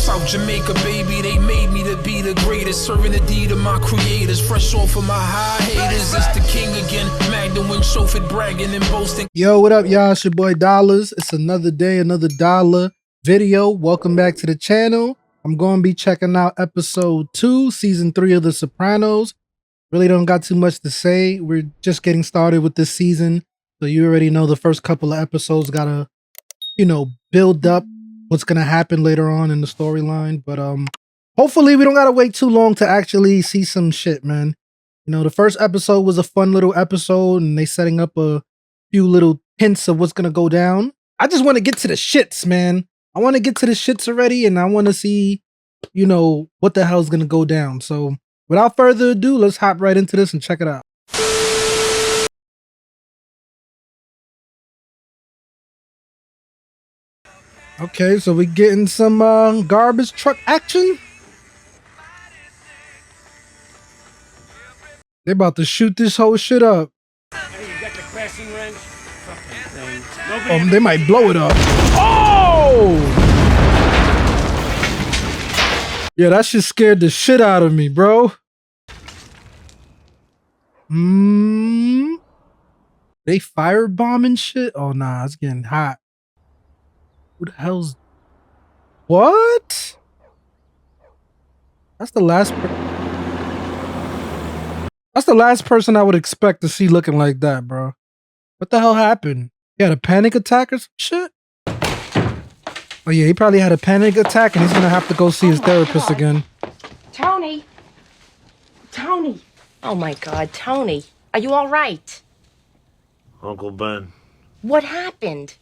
South Jamaica, baby, they made me to be the greatest. Serving the deed of my creators. Fresh off of my high haters. It's the king again. Magdalene, chauffeured, bragging and boasting. Yo, what up, y'all? It's your boy Dollars. It's another day, another dollar video. Welcome back to the channel. I'm going to be checking out episode 2, season 3 of The Sopranos. Really don't got too much to say. We're just getting started with this season. So you already know the first couple of episodes got to, build up what's going to happen later on in the storyline. But hopefully we don't got to wait too long to actually see some shit, man. The first episode was a fun little episode and they setting up a few little hints of what's going to go down. I just want to get to the shits, man. I want to get to the shits already and I want to see, what the hell's going to go down. So without further ado, let's hop right into this and check it out. Okay, so we getting some garbage truck action. They about to shoot this whole shit up. Hey, you got the crescent wrench? They might blow it up. Oh! Yeah, that shit scared the shit out of me, bro. They firebombing shit? Oh, nah, it's getting hot. Who the hell's... What? That's the last... That's the last person I would expect to see looking like that, bro. What the hell happened? He had a panic attack or some shit? Oh yeah, he probably had a panic attack and he's gonna have to go see his therapist again. Tony! Tony! Oh my God, Tony. Are you all right? Uncle Ben. What happened?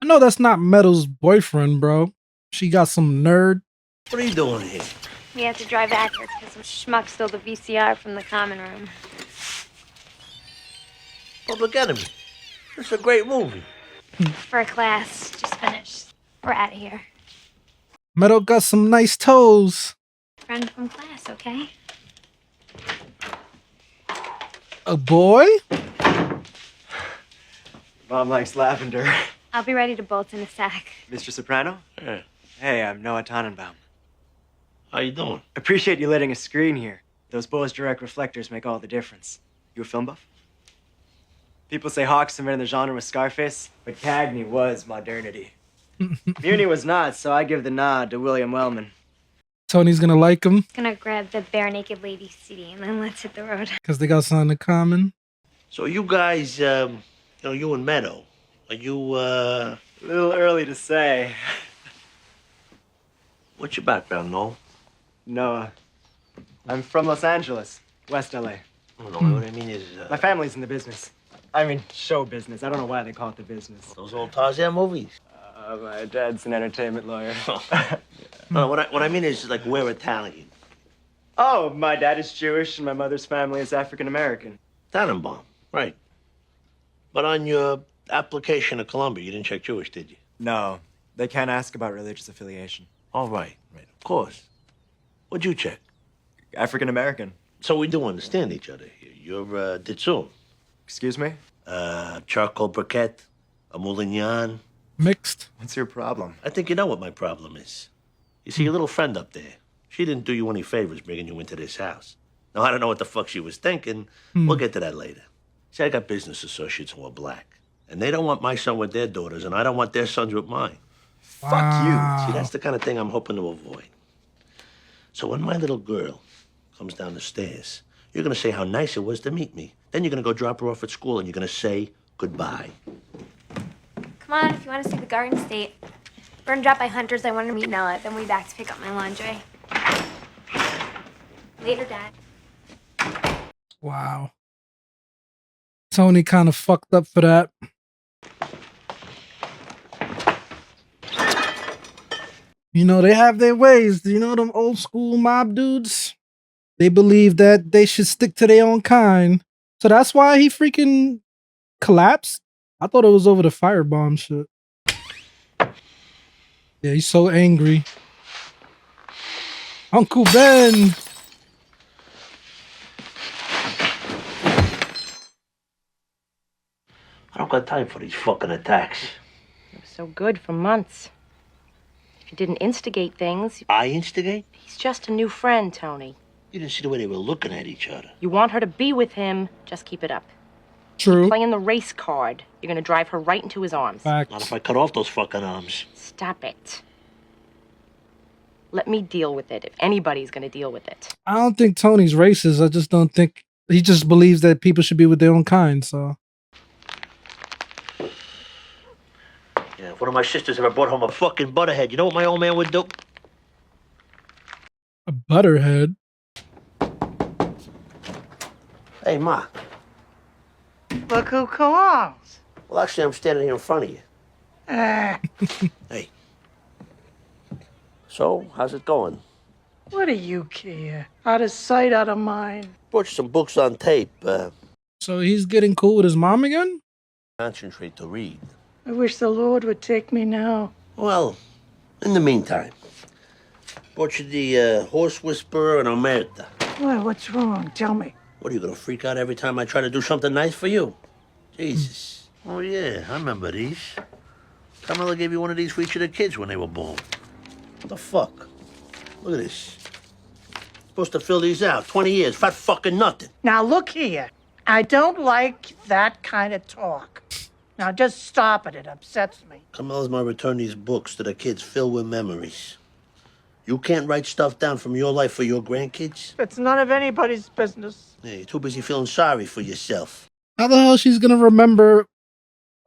I know that's not Metal's boyfriend, bro. She got some nerd. What are you doing here? We have to drive backwards because some schmuck stole the VCR from the common room. Public Enemy. It's a great movie. For a class, just finished. We're out of here. Metal got some nice toes. Friend from class, okay? A boy? Mom likes lavender. I'll be ready to bolt in a sec. Mr. Soprano? Yeah. Hey, I'm Noah Tannenbaum. How you doing? Appreciate you letting us screen here. Those Bose direct reflectors make all the difference. You a film buff? People say Hawks invented the genre with Scarface, but Cagney was modernity. Muni was not, so I give the nod to William Wellman. Tony's gonna like him Gonna grab the Bare Naked Lady CD and then let's hit the road. because they got something in common. So you guys, you and Meadow, are you, A little early to say. what's your background, Noel? Noah. I'm from Los Angeles, West LA. Oh, no, what I mean is, My family's in the business. I mean, show business. I don't know why they call it the business. those old Tarzan movies. My dad's an entertainment lawyer. No, what I mean is, like, we're Italian. Oh, my dad is Jewish and my mother's family is African American. Tannenbaum, right. But on your application to Columbia, you didn't check Jewish, did you? No, they can't ask about religious affiliation. All right, of course. What'd you check? African American. So we do understand each other here. You're, Ditsun. Excuse me? Charcoal briquette, a moulignon. Mixed. What's your problem? I think you know what my problem is. You see, your little friend up there, she didn't do you any favors bringing you into this house. Now, I don't know what the fuck she was thinking. We'll get to that later. See, I got business associates who are black, and they don't want my son with their daughters, and I don't want their sons with mine. Fuck you. See, that's the kind of thing I'm hoping to avoid. So when my little girl comes down the stairs, you're gonna say how nice it was to meet me. Then you're gonna go drop her off at school, and you're gonna say goodbye. Come on, if you want to see the Garden State. We're gonna drop by Hunter's. I want to meet Nella. Then we back to pick up my lingerie. Later, Dad. Wow. Tony kind of fucked up for that. You know, they have their ways. You know them old school mob dudes? They believe that they should stick to their own kind. So that's why he freaking collapsed. I thought it was over the firebomb shit. Yeah, he's so angry. Uncle Ben. I don't got time for these fucking attacks. It was so good for months. If you didn't instigate things, I instigate? he's just a new friend, Tony. You didn't see the way they were looking at each other. You want her to be with him, just keep it up. True. Playing the race card, you're gonna drive her right into his arms. Not Facts. if I cut off those fucking arms. Stop it. Let me deal with it, if anybody's gonna deal with it. I don't think Tony's racist. I just don't think he just believes that people should be with their own kind. So Yeah, if one of my sisters ever brought home a fucking butterhead, you know what my old man would do? a butterhead. Hey, Ma. Look who calls. Well, actually, I'm standing here in front of you. Hey. So, how's it going? What do you care? Out of sight, out of mind. Brought you some books on tape. So he's getting cool with his mom again? Concentrate to read. I wish the Lord would take me now. Well, in the meantime, brought you the Horse Whisperer and Omerta. Why, what's wrong? Tell me. What, are you gonna freak out every time I try to do something nice for you? Jesus. Oh, yeah, I remember these. Carmela gave you one of these for each of the kids when they were born. What the fuck? Look at this. Supposed to fill these out. 20 years, fat fucking nothing. Now, look here. I don't like that kind of talk. Now, just stop it. It upsets me. Carmela's gonna return these books to the kids filled with memories. You can't write stuff down from your life for your grandkids? It's none of anybody's business. Yeah, you're too busy feeling sorry for yourself. How the hell she's gonna remember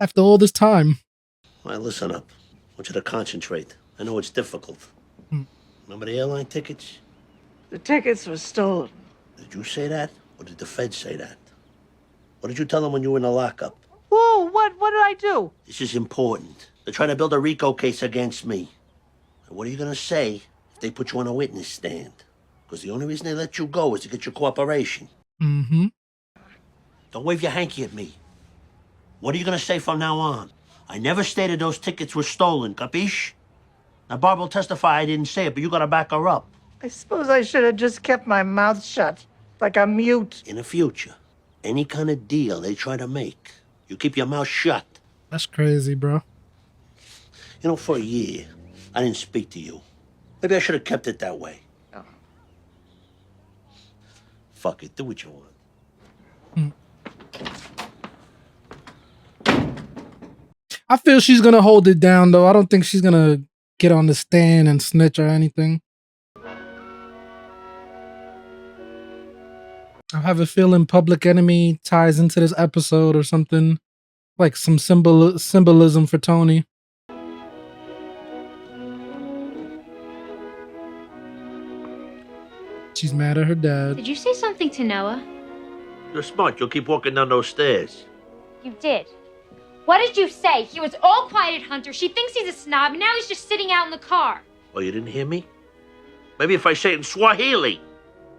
after all this time? All right, listen up. I want you to concentrate. I know it's difficult. Remember the airline tickets? The tickets were stolen. Did you say that? Or did the feds say that? What did you tell them when you were in the lockup? Whoa, what did I do? This is important. They're trying to build a RICO case against me. And what are you going to say if they put you on a witness stand? Because the only reason they let you go is to get your cooperation. Mm-hmm. Don't wave your hanky at me. What are you going to say from now on? I never stated those tickets were stolen, capiche? Now, Barb will testify I didn't say it, but you got to back her up. I suppose I should have just kept my mouth shut, like a mute. In the future, any kind of deal they try to make, you keep your mouth shut. That's crazy, bro. You know, for a year, I didn't speak to you. Maybe I should have kept it that way. Oh. Fuck it, do what you want. I feel she's gonna hold it down, though. I don't think she's gonna get on the stand and snitch or anything. I have a feeling Public Enemy ties into this episode or something. Like some symbolism for Tony. She's mad at her dad. Did you say something to Noah? You're smart. You'll keep walking down those stairs. You did. What did you say? He was all quiet at Hunter. She thinks he's a snob, and now he's just sitting out in the car. Oh, you didn't hear me? Maybe if I say it in Swahili.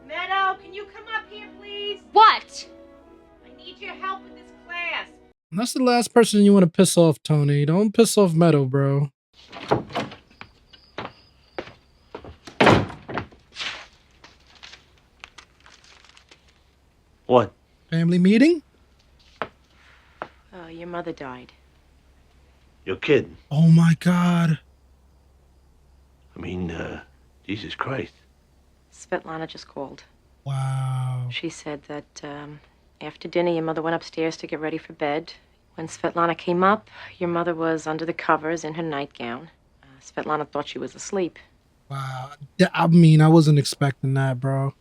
Meadow, can you come up here, please? What? I need your help with this class. That's the last person you want to piss off, Tony. Don't piss off Meadow, bro. What? Family meeting? Oh, your mother died. You're kidding. Oh my God. I mean, Jesus Christ. Svetlana just called. Wow. She said that after dinner, your mother went upstairs to get ready for bed. When Svetlana came up, your mother was under the covers in her nightgown. Svetlana thought she was asleep. Wow. I mean, I wasn't expecting that, bro.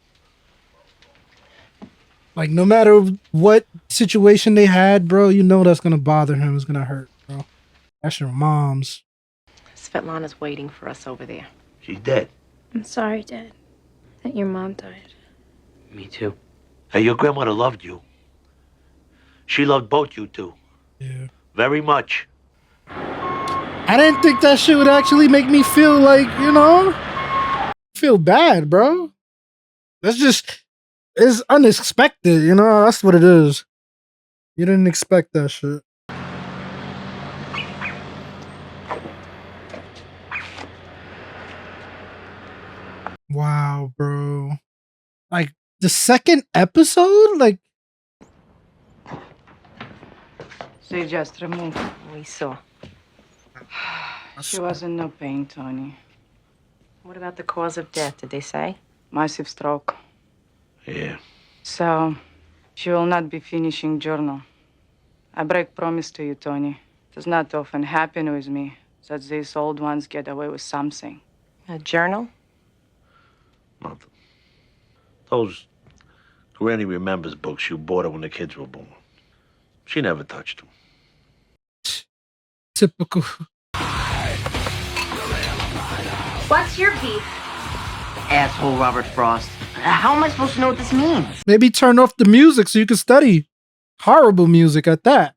Like, no matter what situation they had, bro, you know that's gonna bother him. It's gonna hurt, bro. That's your mom's. Svetlana's waiting for us over there. She's dead. I'm sorry, Dad, that your mom died. Me too. Hey, your grandmother loved you. She loved both you two. Yeah. Very much. I didn't think that shit would actually make me feel like, you know, feel bad, bro. It's unexpected, you know? That's what it is. You didn't expect that shit. Wow, bro. Like, the second episode? Like, They just removed. We saw. She was in no pain, Tony. What about the cause of death? Did they say? Massive stroke. Yeah. So, she will not be finishing journal. I break promise to you, Tony. It does not often happen with me that these old ones get away with something. A journal? Nothing. Those Granny Remembers books you bought her when the kids were born. She never touched them. typical. What's your beef? Asshole Robert Frost. How am I supposed to know what this means? Maybe turn off the music so you can study. Horrible music at that.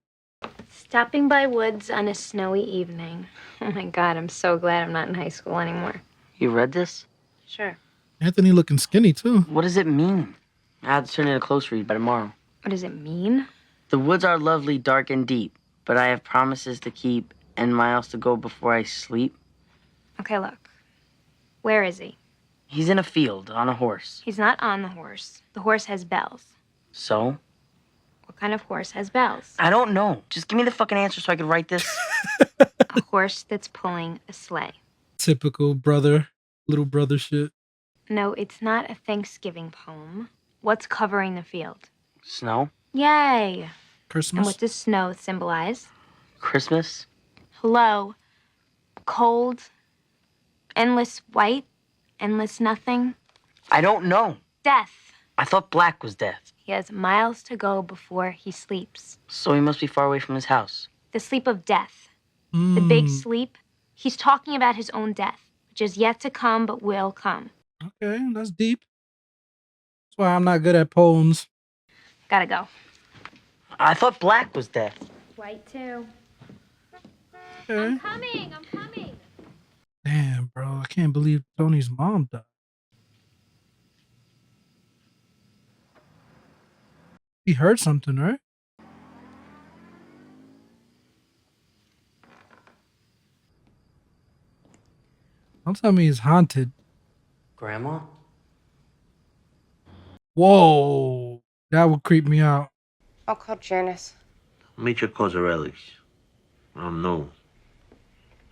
Stopping by woods on a snowy evening. Oh my God, I'm so glad I'm not in high school anymore. You read this? Sure. Anthony looking skinny too. What does it mean? I have to turn in a close read by tomorrow. What does it mean? The woods are lovely, dark, and deep, but I have promises to keep and miles to go before I sleep. Okay, look. Where is he? He's in a field on a horse. He's not on the horse. The horse has bells. So? What kind of horse has bells? I don't know. Just give me the fucking answer so I can write this. A horse that's pulling a sleigh. Typical brother, little brother shit. No, it's not a Thanksgiving poem. What's covering the field? Snow? Yay! Christmas? And what does snow symbolize? Christmas? Hello. Cold. Endless white. Endless nothing. I don't know. Death. I thought black was death. He has miles to go before he sleeps. So he must be far away from his house. The sleep of death. The big sleep. He's talking about his own death, which is yet to come but will come. Okay, that's deep. That's why I'm not good at poems. Gotta go. I thought black was death. White too. Okay. I'm coming. Damn, bro. I can't believe Tony's mom died. He heard something, right? Don't tell me he's haunted. Grandma? Whoa. That would creep me out. I'll call Janice. Meet your Cosarellis. No.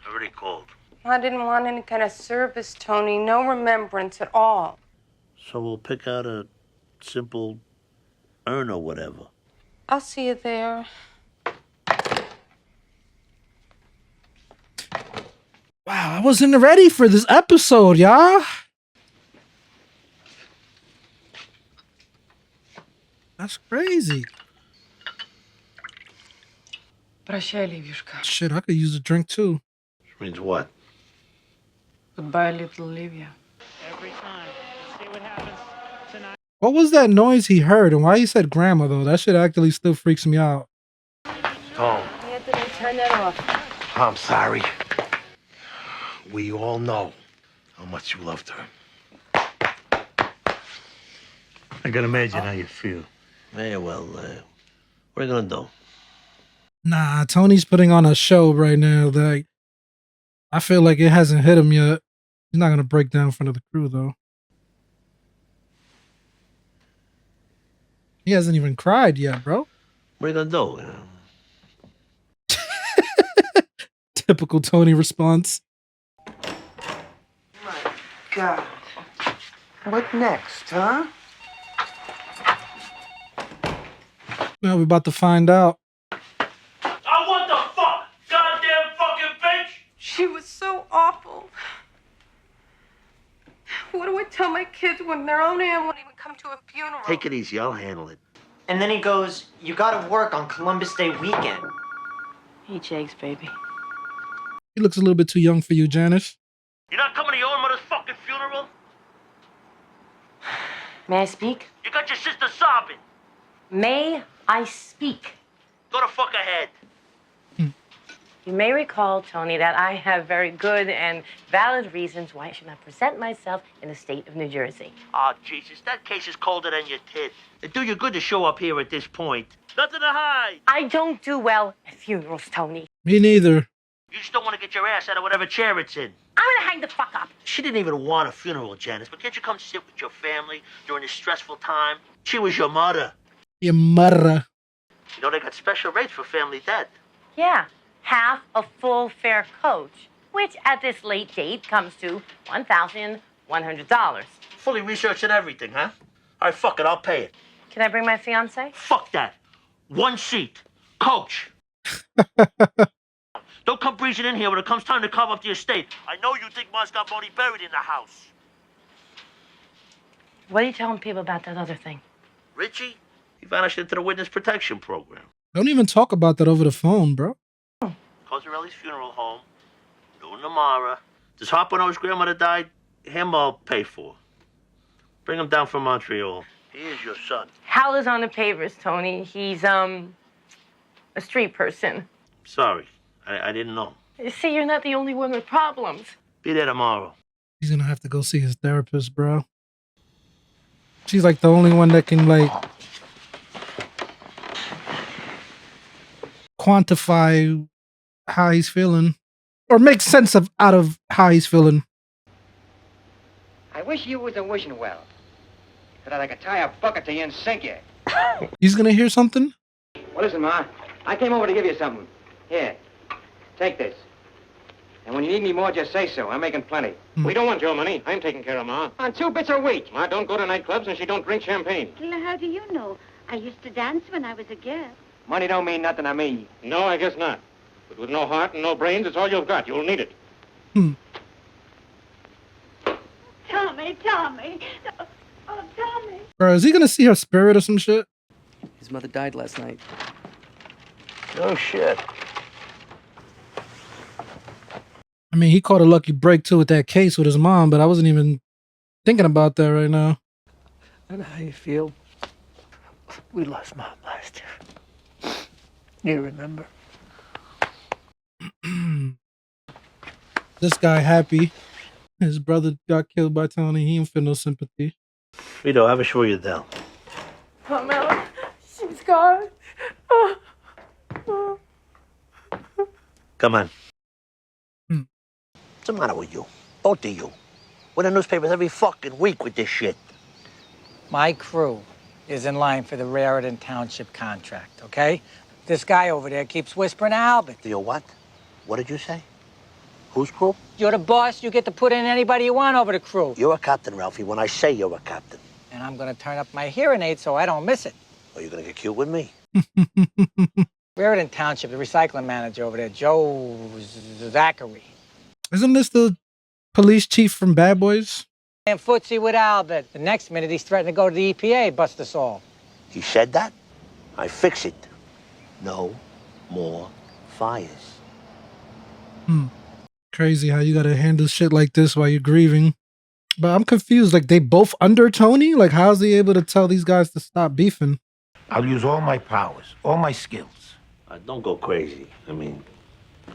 I already called. I didn't want any kind of service, Tony. No remembrance at all. So we'll pick out a simple urn or whatever. I'll see you there. Wow, I wasn't ready for this episode, y'all. That's crazy. Proshai, Livushka. Shit, I could use a drink too. Which means what? Goodbye, little Livia. What was that noise he heard and why he said grandma though? That shit actually still freaks me out. Tom, Anthony, turn that off. I'm sorry. We all know how much you loved her. I can imagine how you feel. Yeah, well, what are you gonna do? Nah, Tony's putting on a show right now. Like, I feel like it hasn't hit him yet. He's not gonna break down in front of the crew though. He hasn't even cried yet, bro. What are you gonna do? Typical Tony response. My God. What next, huh? Now we're about to find out. What the fuck? Goddamn fucking bitch! She was so awful. What do I tell my kids when their own aunt won't even come to a funeral? Take it easy, I'll handle it. And then he goes, you gotta work on Columbus Day weekend. Eat eggs, baby. He looks a little bit too young for you, Janice. You're not coming to your own mother's fucking funeral? May I speak? You got your sister sobbing. May I speak? Go the fuck ahead. You You may recall, Tony, that I have very good and valid reasons why I should not present myself in the state of New Jersey. Oh, Jesus, that case is colder than your tit. It'd do you good to show up here at this point. Nothing to hide. I don't do well at funerals, Tony. Me neither. You just don't want to get your ass out of whatever chair it's in. I'm gonna hang the fuck up. She didn't even want a funeral, Janice, but can't you come sit with your family during this stressful time? She was your mother. Your mother. You know they got special rates for family death. Yeah, half a full fare coach, which at this late date comes to $1,100. Fully researched and everything, huh? All right, fuck it, I'll pay it. Can I bring my fiance? Fuck that. One seat. Coach. Don't come breezing in here when it comes time to carve up the estate. I know you think Ma's got money buried in the house. What are you telling people about that other thing? Richie? He vanished into the witness protection program. Don't even talk about that over the phone, bro. Cosarelli's funeral home. Noon tomorrow. Does Harper know his grandmother died? Him I'll pay for. Bring him down from Montreal. He is your son. Hal is on the papers, Tony. He's, a street person. Sorry. I didn't know. You see, you're not the only one with problems. Be there tomorrow. He's gonna have to go see his therapist, bro. She's like the only one that can like quantify how he's feeling or make sense out of how he's feeling. I wish you wasn't wishing well. That I could tie a bucket to you and sink you. He's gonna hear something? Well, listen, Ma. I came over to give you something. Here. Take this. And when you need me more, just say so. I'm making plenty. We don't want your money. I'm taking care of Ma. On 2 bits a week. Ma don't go to nightclubs and she don't drink champagne. Well, how do you know? I used to dance when I was a girl. Money don't mean nothing to me. No, I guess not. But with no heart and no brains, it's all you've got. You'll need it. Tommy, Tommy. Oh, Tommy. Bro, is he gonna see her spirit or some shit? His mother died last night. Oh, shit. I mean, he caught a lucky break too with that case with his mom, but I wasn't even thinking about that right now. I know how you feel. We lost Mom last year. You remember? This guy happy. His brother got killed by Tony. He ain't feel no sympathy. Vito, have a show you down. Carmela, she's gone. Come on. What's the matter with you? Both of you. We're in the newspapers every fucking week with this shit. My crew is in line for the Raritan Township contract, okay? This guy over there keeps whispering Albert. Your what? What did you say? Whose crew? You're the boss. You get to put in anybody you want over the crew. You're a captain, Ralphie, when I say you're a captain. And I'm going to turn up my hearing aid so I don't miss it. Or you're going to get cute with me. Raritan Township, the recycling manager over there, Joe Zachary. Isn't this the police chief from Bad Boys? And footsie with Albert. The next minute, he's threatening to go to the EPA, bust us all. He said that? I fix it. No more fires. Crazy how you gotta handle shit like this while you're grieving. But I'm confused. Like, they both under Tony? Like, how's he able to tell these guys to stop beefing? I'll use all my powers, all my skills. Don't go crazy. I mean,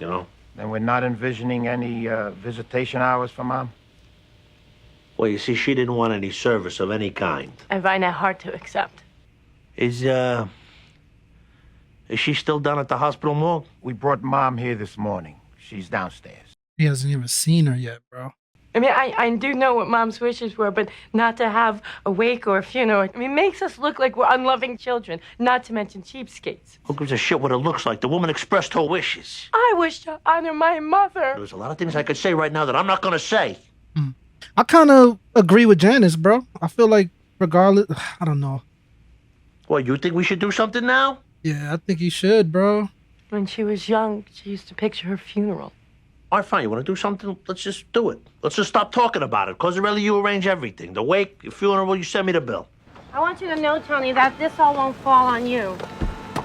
you know? And we're not envisioning any visitation hours for Mom? Well, you see, she didn't want any service of any kind. I find that hard to accept. Is she still down at the hospital morgue? We brought Mom here this morning. She's downstairs. He hasn't even seen her yet, bro. I mean, I do know what Mom's wishes were, but not to have a wake or a funeral. I mean, makes us look like we're unloving children, not to mention cheapskates. Who gives a shit what it looks like? The woman expressed her wishes. I wish to honor my mother. There's a lot of things I could say right now that I'm not going to say. I kind of agree with Janice, bro. I feel like regardless, I don't know. What, you think we should do something now? Yeah, I think you should, bro. When she was young, she used to picture her funeral. All right, fine. You want to do something? Let's just do it. Let's just stop talking about it. Cosarelli, you arrange everything. The wake, your funeral, you send me the bill. I want you to know, Tony, that this all won't fall on you.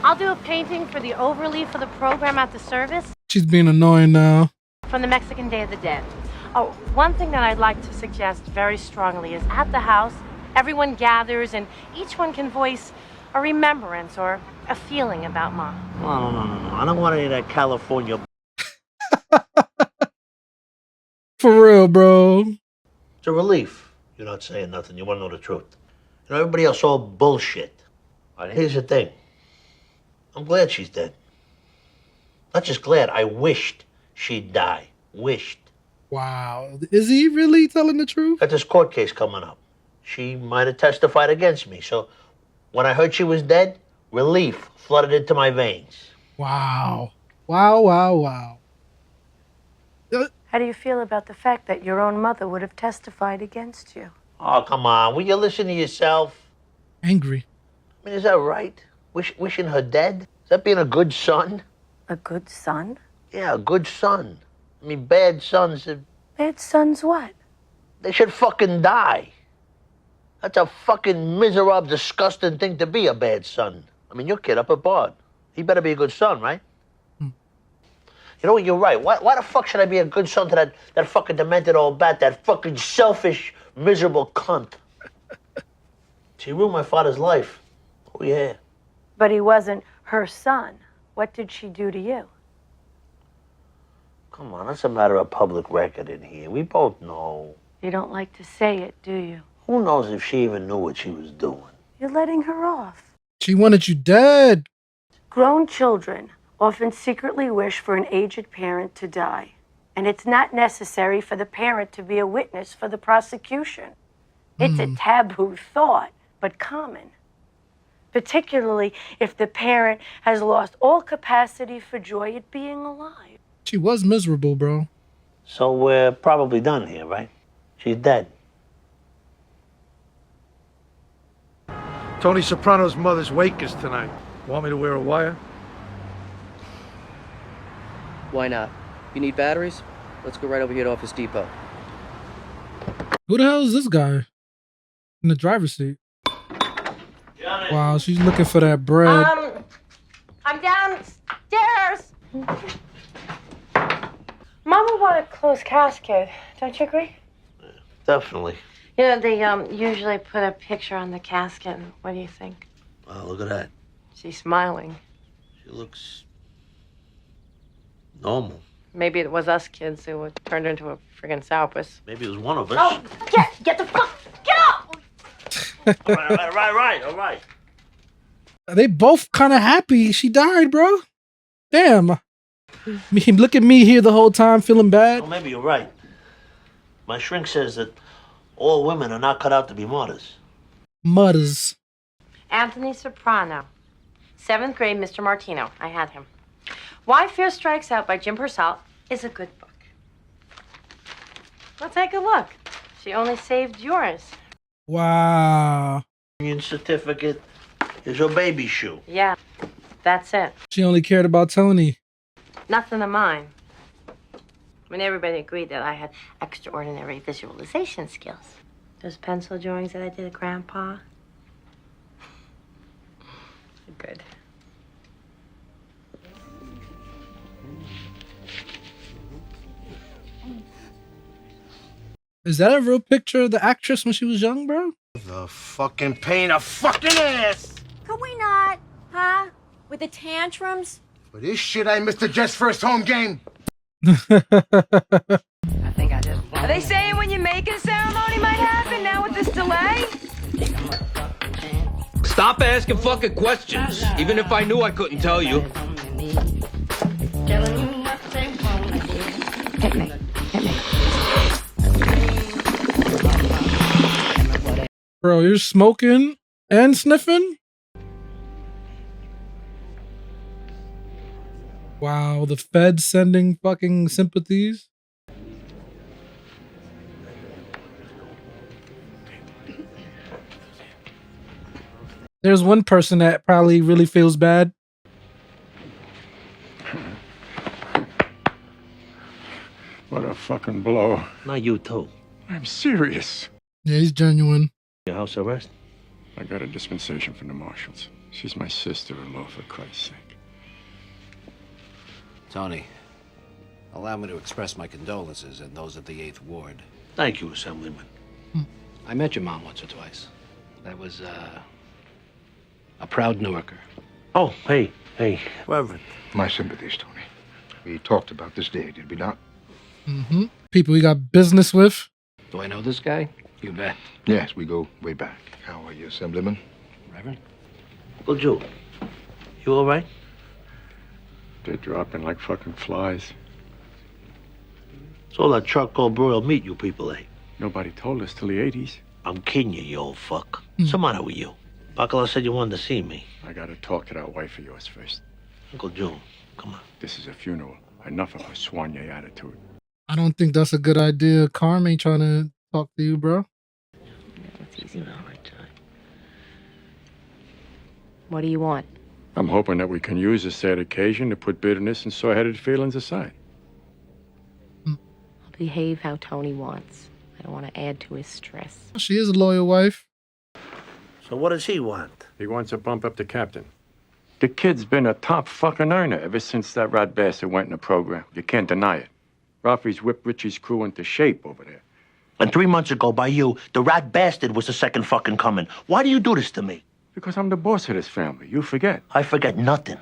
I'll do a painting for the overleaf for the program at the service. She's being annoying now. From the Mexican Day of the Dead. Oh, one thing that I'd like to suggest very strongly is at the house, everyone gathers and each one can voice a remembrance or a feeling about Mom. No. I don't want any of that California For real, bro. It's a relief. You're not saying nothing. You want to know the truth. You know, everybody else all bullshit. All right, here's the thing. I'm glad she's dead. Not just glad. I wished she'd die. Wished. Wow. Is he really telling the truth? Got this court case coming up. She might have testified against me. So when I heard she was dead, relief flooded into my veins. Wow. Wow, wow, wow. How do you feel about the fact that your own mother would have testified against you? Oh, come on. Will you listen to yourself? Angry. I mean, is that right? Wishing her dead? Is that being a good son? A good son? Yeah, a good son. I mean, bad sons... Bad sons what? They should fucking die. That's a fucking miserable, disgusting thing to be, a bad son. I mean, your kid up abroad. He better be a good son, right? You know what, you're right. Why the fuck should I be a good son to that fucking demented old bat, that fucking selfish, miserable cunt? She ruined my father's life. Oh, yeah. But he wasn't her son. What did she do to you? Come on, that's a matter of public record in here. We both know. You don't like to say it, do you? Who knows if she even knew what she was doing? You're letting her off. She wanted you dead. Grown children often secretly wish for an aged parent to die. And it's not necessary for the parent to be a witness for the prosecution. It's a taboo thought, but common. Particularly if the parent has lost all capacity for joy at being alive. She was miserable, bro. So we're probably done here, right? She's dead. Tony Soprano's mother's wake is tonight. Want me to wear a wire? Why not? You need batteries? Let's go right over here to Office Depot. Who the hell is this guy? In the driver's seat. Wow, she's looking for that bread. I'm downstairs. Mom would want a closed casket. Don't you agree? Definitely. You know, they usually put a picture on the casket. What do you think? Wow, look at that. She's smiling. She looks normal. Maybe it was us kids who were turned into a friggin' sourpuss. Maybe it was one of us. Oh, get the fuck, get up! All right. They both kind of happy she died, bro. Damn. Look at me here the whole time feeling bad. Well, maybe you're right. My shrink says that all women are not cut out to be martyrs. Mutters. Anthony Soprano. 7th grade, Mr. Martino. I had him. Why Fear Strikes Out by Jim Purcell is a good book. Well, take a look. She only saved yours. Wow. Union certificate is your baby shoe. Yeah, that's it. She only cared about Tony. Nothing of mine. I mean, everybody agreed that I had extraordinary visualization skills. Those pencil drawings that I did at Grandpa. Good. Is that a real picture of the actress when she was young, bro? The fucking pain of fucking ass! Could we not? Huh? With the tantrums? For this shit, I missed the Jets' first home game. Are they saying when you make a ceremony might happen now with this delay? Stop asking fucking questions. Even if I knew, I couldn't tell you. Hit me. Bro, you're smoking and sniffing? Wow, the Fed sending fucking sympathies. There's one person that probably really feels bad. What a fucking blow. Not you, too. I'm serious. Yeah, he's genuine. Your house arrest? I got a dispensation from the marshals. She's my sister-in-law, for Christ's sake. Tony, allow me to express my condolences and those of the 8th Ward. Thank you, Assemblyman. I met your mom once or twice. That was, a proud Newarker. Oh, hey, Reverend. My sympathies, Tony. We talked about this day, did we not? Mm-hmm. People we got business with. Do I know this guy? You bet. Yes, we go way back. How are you, Assemblyman? Reverend? Uncle Joe, you all right? They're dropping like fucking flies. It's all that charcoal broiled meat you people ate. Nobody told us till the 80s. I'm kidding you, you old fuck. What's the matter with you? Bacala said you wanted to see me. I gotta talk to that wife of yours first. Uncle Joe, come on. This is a funeral. Enough of her soigne attitude. I don't think that's a good idea. Carm ain't trying to talk to you, bro. It's easy now, right time. What do you want? I'm hoping that we can use this sad occasion to put bitterness and sore-headed feelings aside. I'll behave how Tony wants. I don't want to add to his stress. She is a loyal wife. So what does he want? He wants a bump up to captain. The kid's been a top fucking earner ever since that rat bastard went in the program. You can't deny it. Ralphie's whipped Richie's crew into shape over there. And 3 months ago, by you, the rat bastard was the second fucking coming. Why do you do this to me? Because I'm the boss of this family. You forget. I forget nothing.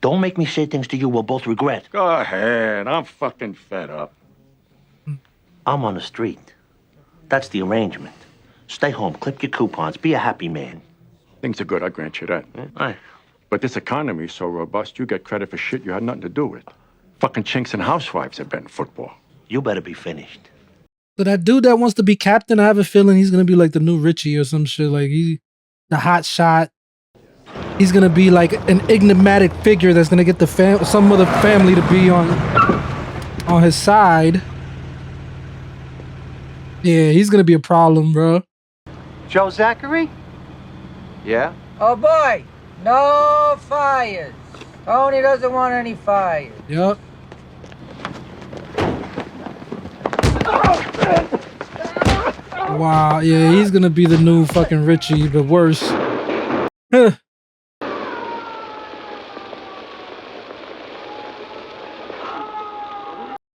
Don't make me say things to you we'll both regret. Go ahead. I'm fucking fed up. I'm on the street. That's the arrangement. Stay home, clip your coupons, be a happy man. Things are good, I grant you that. Aye. But this economy is so robust, you get credit for shit you had nothing to do with. Fucking chinks and housewives have betting football. You better be finished. So that dude that wants to be captain, I have a feeling he's gonna be like the new Richie or some shit. Like the hot shot. He's gonna be like an enigmatic figure that's gonna get the some other family to be on his side. Yeah, he's gonna be a problem, bro. Joe Zachary? Yeah? Oh boy, no fires. Tony doesn't want any fires. Yup. Wow, yeah, he's gonna be the new fucking Richie, but worse. Huh.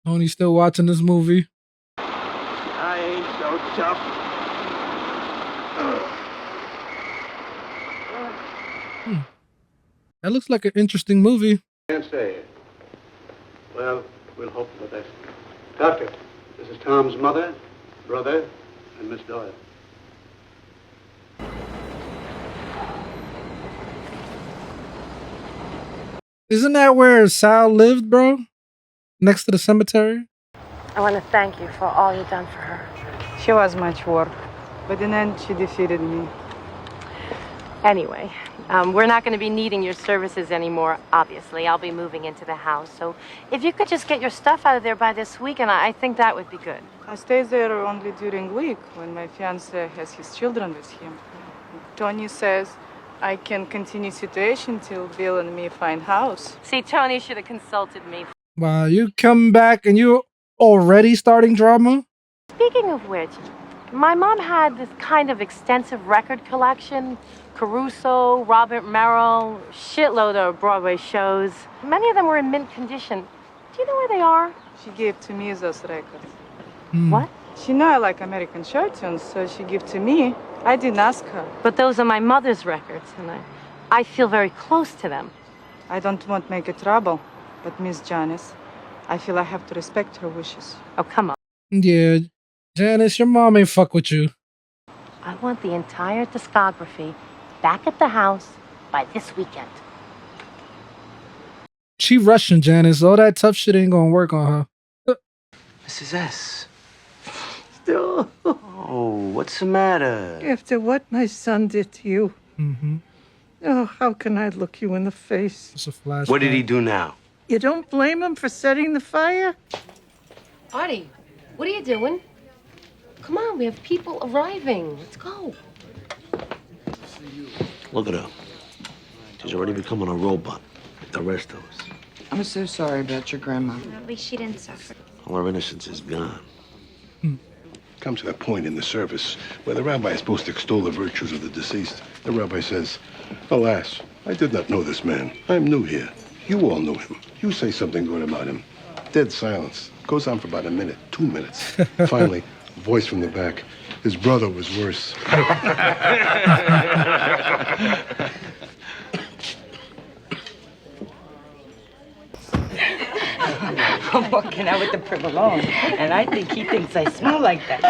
Tony's still watching this movie. I ain't so tough. That looks like an interesting movie. Can't say. Well, we'll hope for the best. Doctor, this is Tom's mother, brother, and Miss Doyle. Isn't that where Sal lived, bro? Next to the cemetery? I want to thank you for all you've done for her. She was much work, but in the end, she defeated me. Anyway, we're not going to be needing your services anymore, obviously. I'll be moving into the house. So if you could just get your stuff out of there by this weekend, I think that would be good. I stay there only during week when my fiancé has his children with him. Tony says I can continue situation till Bill and me find house. See, Tony should have consulted me. Wow, you come back and you're already starting drama? Speaking of which, my mom had this kind of extensive record collection. Caruso, Robert Merrill, shitload of Broadway shows. Many of them were in mint condition. Do you know where they are? She gave to me those records. What? She know I like American chart tunes, so she gave to me. I didn't ask her. But those are my mother's records, and I feel very close to them. I don't want to make a trouble, but Miss Janice, I feel I have to respect her wishes. Oh, come on. Yeah, Janice, your mom ain't fuck with you. I want the entire discography back at the house by this weekend. She Russian, Janice. All that tough shit ain't gonna work on her. Mrs. S. Oh, what's the matter? After what my son did to you. Mm-hmm. Oh, how can I look you in the face? It's a flashback. What did he do now? You don't blame him for setting the fire? Artie, what are you doing? Come on, we have people arriving. Let's go. Look at her. She's already becoming a robot, like the rest of us. I'm so sorry about your grandma. At least she didn't suffer. All her innocence is gone. Comes to that point in the service where the rabbi is supposed to extol the virtues of the deceased. The rabbi says, "Alas, I did not know this man. I'm new here. You all know him. You say something good about him." Dead silence. Goes on for about a minute, 2 minutes. Finally, a voice from the back. His brother was worse. I'm walking out with the provolone, and I think he thinks I smell like that.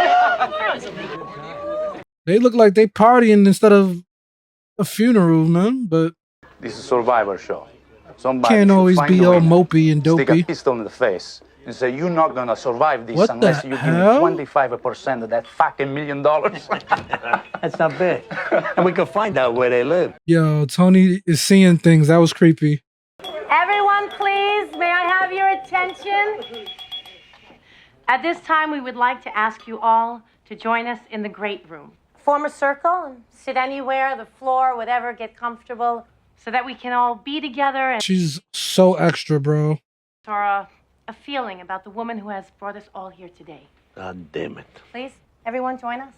They look like they partying instead of a funeral, man. But This is a survivor show. Somebody can't should always find be a all way, mopey and stick a dopey. pistol in the face, and say, you're not gonna survive this What unless the you give hell? me 25% of that fucking $1 million. That's not bad. And we can find out where they live. Yo, Tony is seeing things. That was creepy. Everyone, please, may I have your attention? At this time, we would like to ask you all to join us in the great room. Form a circle and sit anywhere, the floor, whatever, get comfortable, so that we can all be together and She's so extra, bro. or a feeling about the woman who has brought us all here today. God damn it. Please, everyone join us.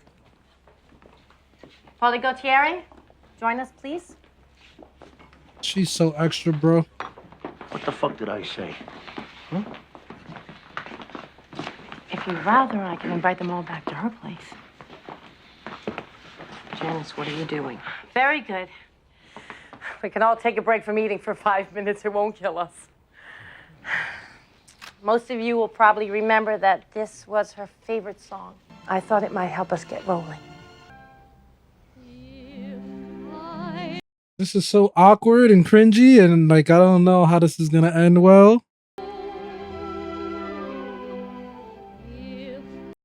Paulie Gautieri, join us, please. She's so extra, bro. What the fuck did I say? If you'd rather, I can invite them all back to her place. Janice, what are you doing? Very good. We can all take a break from eating for 5 minutes. It won't kill us. Most of you will probably remember that this was her favorite song. I thought it might help us get rolling. This is so awkward and cringy, and like I don't know how this is gonna end well.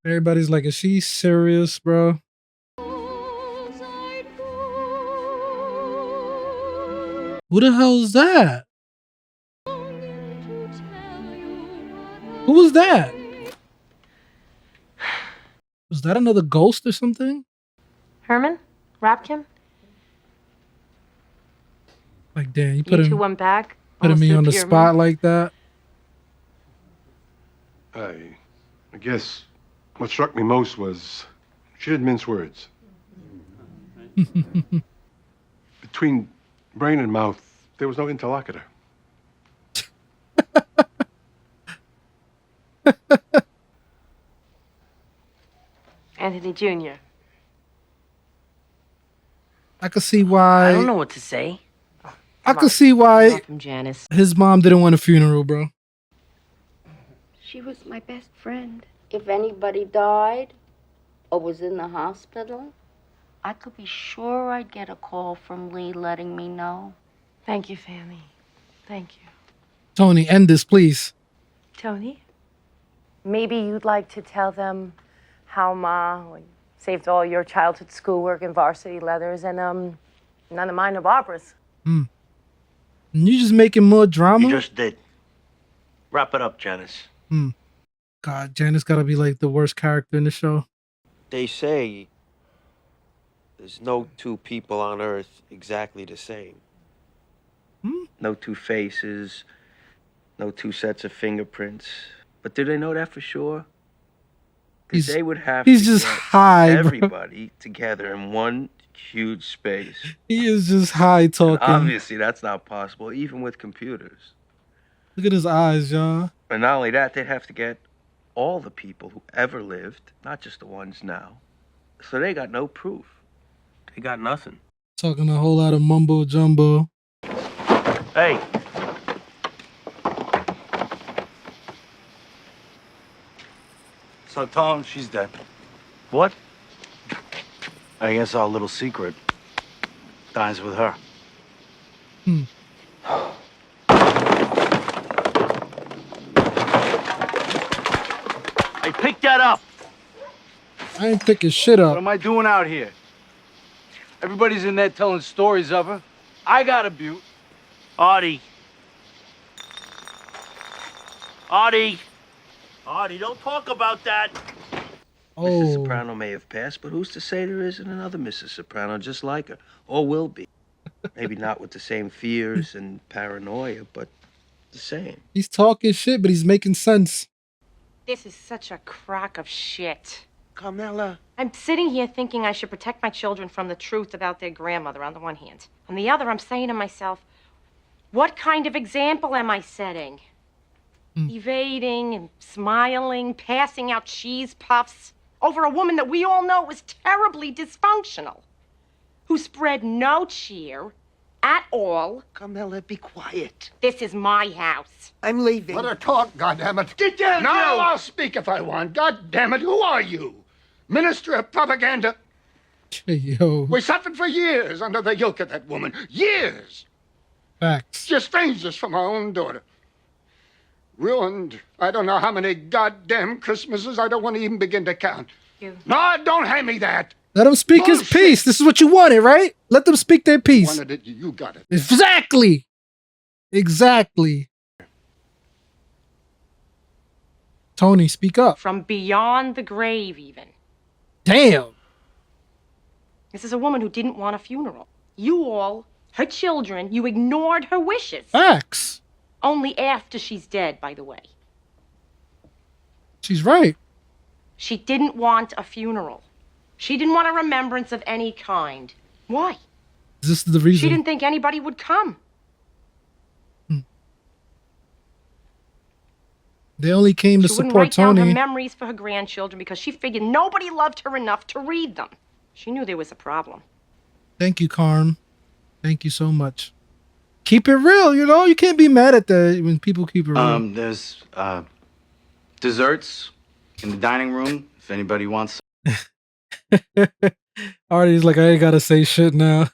Everybody's like, is she serious, bro? Who the hell is that? Who was that? Was that another ghost or something? Herman? Rapkin? Like, damn, you You putting two went back? putting me almost on the to a spot pyramid? like that. I guess what struck me most was she didn't mince words. Between brain and mouth, there was no interlocutor. Anthony Jr. I could see why. I don't know what to say. I could see why Welcome, Janice. his mom didn't want a funeral, bro. She was my best friend. If anybody died or was in the hospital, I could be sure I'd get a call from Lee letting me know. Thank you, Fanny. Thank you. Tony, end this, please. Tony? Maybe you'd like to tell them how Ma saved all your childhood schoolwork and varsity letters and none of mine or Barbara's. Hmm. You just making more drama? You just did. Wrap it up, Janice. Hmm. God, Janice gotta be like the worst character in the show. They say there's no two people on Earth exactly the same. No two faces, no two sets of fingerprints. But do they know that for sure? Because they would have he's to just get high, bro. everybody together in one huge space. He is just high And talking. obviously, that's not possible, even with computers. Look at his eyes, y'all. And not only that, they'd have to get all the people who ever lived, not just the ones now. So they got no proof. They got nothing. Talking a whole lot of mumbo jumbo. Hey. So tell him she's dead. What? I guess our little secret dies with her. Hmm. Hey, pick that up. I ain't picking shit What up. am I doing out here? Everybody's in there telling stories of her. I got a butte. Artie. Artie. Artie, don't talk about that. Mrs. Soprano may have passed, but who's to say there isn't another Mrs. Soprano just like her? Or will be. Maybe not with the same fears and paranoia, but the same. He's talking shit, but he's making sense. This is such a crock of shit. Carmela. I'm sitting here thinking I should protect my children from the truth about their grandmother on the one hand. On the other, I'm saying to myself, what kind of example am I setting? Evading and smiling, passing out cheese puffs over a woman that we all know was terribly dysfunctional, who spread no cheer, at all. Carmela, be quiet. This is my house. I'm leaving. Let her talk, goddammit. Get down, Now you! I'll speak if I want. Goddammit, who are you? Minister of propaganda? Yo. We suffered for years under the yoke of that woman. Years. Facts. She estranged us from our own daughter. Ruined I don't know how many goddamn Christmases. I don't want to even begin to count. No, don't hand me that. Let him speak his piece. This is what you wanted, right? Let them speak their piece. Wanted it, you got it. Exactly. Exactly. Tony, speak up. From beyond the grave, even. Damn. This is a woman who didn't want a funeral. You all, her children, you ignored her wishes. Facts. Only after she's dead, by the way. She's right. She didn't want a funeral. She didn't want a remembrance of any kind. Why? Is this the reason? She didn't think anybody would come. They only came to She wouldn't support write down her Tony. memories for her grandchildren because she figured nobody loved her enough to read them. She knew there was a problem. Thank you, Carm. Thank you so much. Keep it real, you know? You can't be mad at that when people keep it real. There's desserts in the dining room if anybody wants. Artie's like, I ain't gotta say shit now.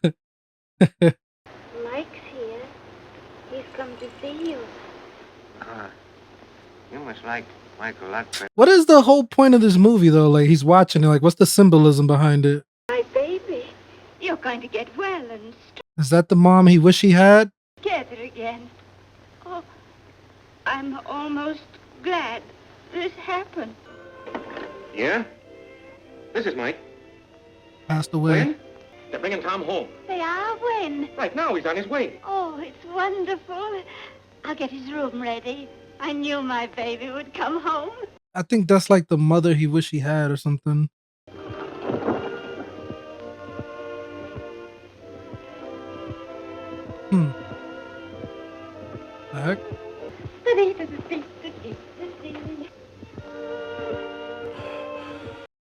Mike's here. He's come to see you. You must like Mike a lot better. What is the whole point of this movie, though? Like, he's watching it. Like, what's the symbolism behind it? My baby, you're going to get well and Is that the mom he wish he had? together again. Oh, I'm almost glad this happened. Yeah? This is Mike. Passed away. When? They're bringing Tom home. They are when? Right now, he's on his way. Oh, it's wonderful. I'll get his room ready. I knew my baby would come home. I think that's like the mother he wish he had or something. The heck?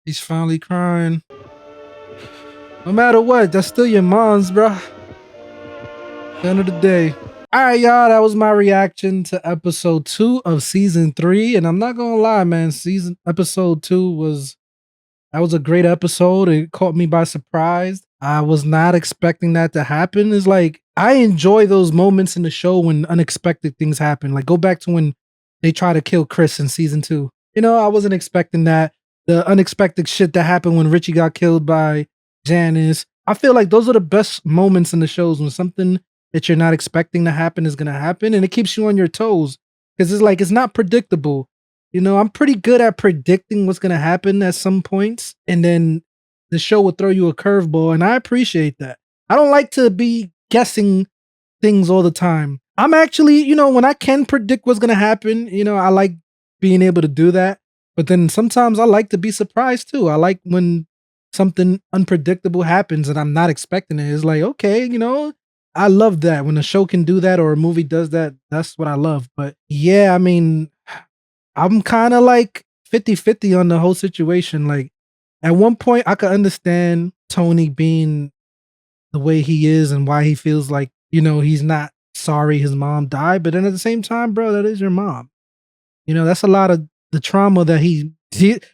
He's finally crying. No matter what, that's still your mom's, bruh. At the end of the day. Alright, y'all, that was my reaction to episode 2 of season 3. And I'm not gonna lie, man, episode 2 was a great episode. It caught me by surprise. I was not expecting that to happen. It's like, I enjoy those moments in the show when unexpected things happen. Like, go back to when they try to kill Chris in season 2. You know, I wasn't expecting that. The unexpected shit that happened when Richie got killed by Janice. I feel like those are the best moments in the shows, when something that you're not expecting to happen is going to happen, and it keeps you on your toes. Because it's like, it's not predictable. You know, I'm pretty good at predicting what's going to happen at some points, and then the show will throw you a curveball, and I appreciate that. I don't like to be guessing things all the time. I'm actually, you know, when I can predict what's going to happen, you know, I like being able to do that. But then sometimes I like to be surprised too. I like when something unpredictable happens and I'm not expecting it. It's like, okay, you know, I love that. When a show can do that or a movie does that, that's what I love. But yeah, I mean, I'm kind of like 50-50 on the whole situation. Like, at one point I could understand Tony being the way he is and why he feels like, you know, he's not sorry his mom died. But then at the same time, bro, that is your mom. You know, that's a lot of the trauma that he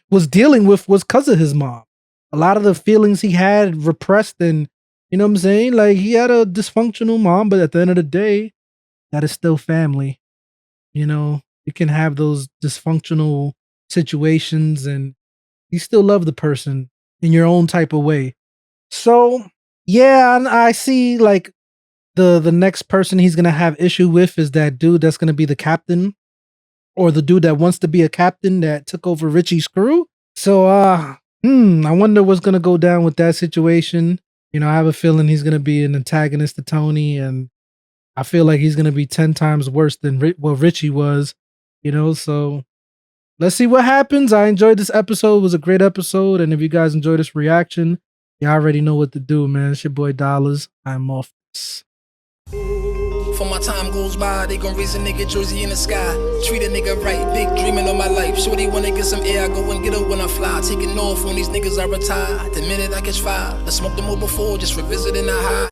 was dealing with was because of his mom. A lot of the feelings he had repressed, and you know what I'm saying? Like, he had a dysfunctional mom, but at the end of the day, that is still family. You know, you can have those dysfunctional situations and you still love the person in your own type of way. So yeah, and I see like the next person he's gonna have issue with is that dude that's gonna be the captain, or the dude that wants to be a captain that took over Richie's crew. So I wonder what's gonna go down with that situation. You know, I have a feeling he's gonna be an antagonist to Tony, and I feel like he's gonna be 10 times worse than what Richie was. You know, so let's see what happens. I enjoyed this episode. It was a great episode, and if you guys enjoyed this reaction, you already know what to do, man. It's your boy Dollars. I'm off this. For my time goes by, they gon' raise a nigga jersey in the sky. Treat a nigga right, big dreaming on my life. Shorty wanna get some air, I go and get her when I fly. Taking off on these niggas I retire. The minute I catch fire, I smoked them all before, just revisiting the high.